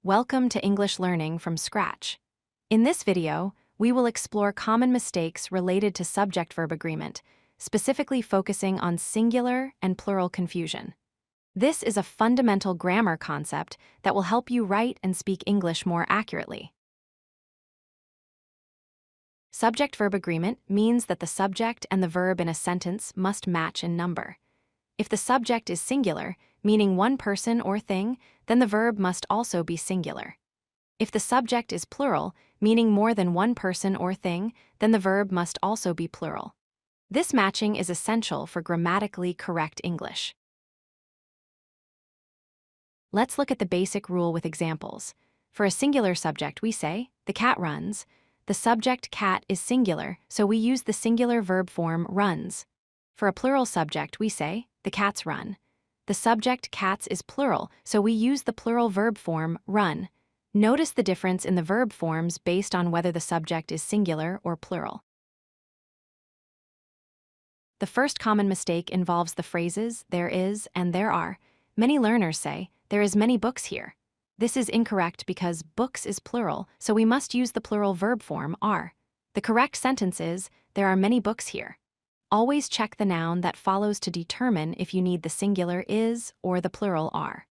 Welcome to English Learning from Scratch. In this video, we will explore common mistakes related to subject-verb agreement, specifically focusing on singular and plural confusion. This is a fundamental grammar concept that will help you write and speak English more accurately. Subject-verb agreement means that the subject and the verb in a sentence must match in number. If the subject is singular, meaning one person or thing, then the verb must also be singular. If the subject is plural, meaning more than one person or thing, then the verb must also be plural. This matching is essential for grammatically correct English. Let's look at the basic rule with examples. For a singular subject, we say, "The cat runs." The subject cat is singular, so we use the singular verb form runs. For a plural subject, we say, "The cats run." The subject cats is plural, so we use the plural verb form run. Notice the difference in the verb forms based on whether the subject is singular or plural. The first common mistake involves the phrases there is and there are. Many learners say, "There is many books here." This is incorrect because books is plural, so we must use the plural verb form are. The correct sentence is, "There are many books here." Always check the noun that follows to determine if you need the singular is or the plural are.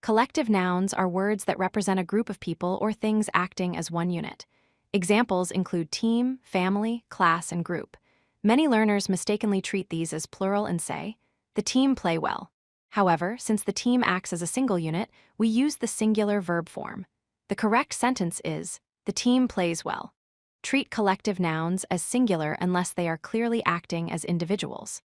Collective nouns are words that represent a group of people or things acting as one unit. Examples include team, family, class, and group. Many learners mistakenly treat these as plural and say, "The team play well." However, since the team acts as a single unit, we use the singular verb form. The correct sentence is, "The team plays well." Treat collective nouns as singular unless they are clearly acting as individuals.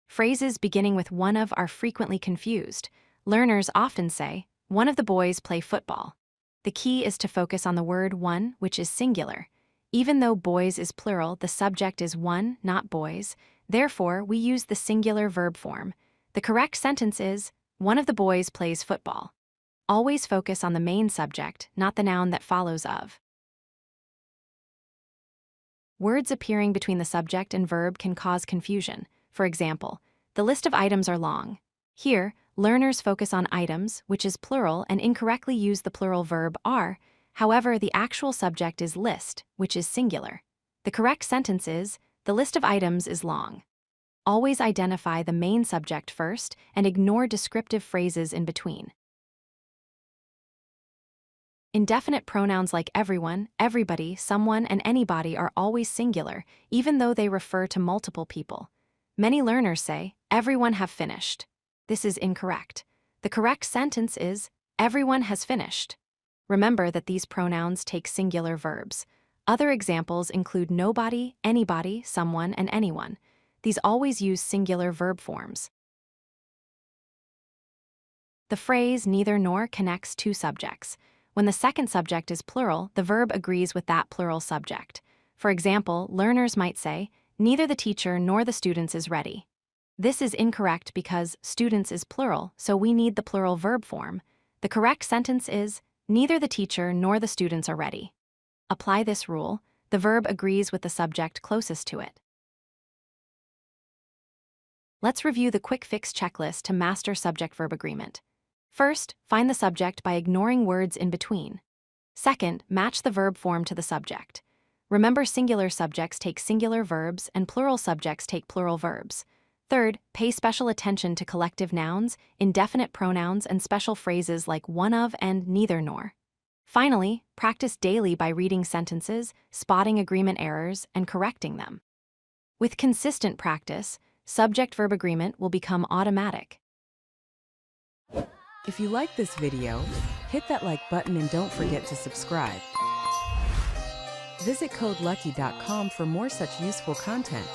Phrases beginning with one of are frequently confused. Learners often say, "One of the boys play football." The key is to focus on the word one, which is singular. Even though boys is plural, the subject is one, not boys. Therefore, we use the singular verb form. The correct sentence is, "One of the boys plays football." Always focus on the main subject, not the noun that follows of. Words appearing between the subject and verb can cause confusion. For example, "The list of items are long." Here, learners focus on items, which is plural, and incorrectly use the plural verb are. However, the actual subject is list, which is singular. The correct sentence is, "The list of items is long." Always identify the main subject first and ignore descriptive phrases in between. Indefinite pronouns like everyone, everybody, someone, and anybody are always singular, even though they refer to multiple people. Many learners say, "Everyone have finished." This is incorrect. The correct sentence is, "Everyone has finished." Remember that these pronouns take singular verbs. Other examples include nobody, anybody, someone, and anyone. These always use singular verb forms. The phrase neither nor connects two subjects. When the second subject is plural, the verb agrees with that plural subject. For example, learners might say, "Neither the teacher nor the students is ready." This is incorrect because students is plural, so we need the plural verb form. The correct sentence is, "Neither the teacher nor the students are ready." Apply this rule. The verb agrees with the subject closest to it. Let's review the quick fix checklist to master subject-verb agreement. First, find the subject by ignoring words in between. Second, match the verb form to the subject. Remember, singular subjects take singular verbs and plural subjects take plural verbs. Third, pay special attention to collective nouns, indefinite pronouns, and special phrases like one of and neither nor. Finally, practice daily by reading sentences, spotting agreement errors, and correcting them. With consistent practice, subject-verb agreement will become automatic. If you like this video, hit that like button and don't forget to subscribe. Visit codelucky.com for more such useful content.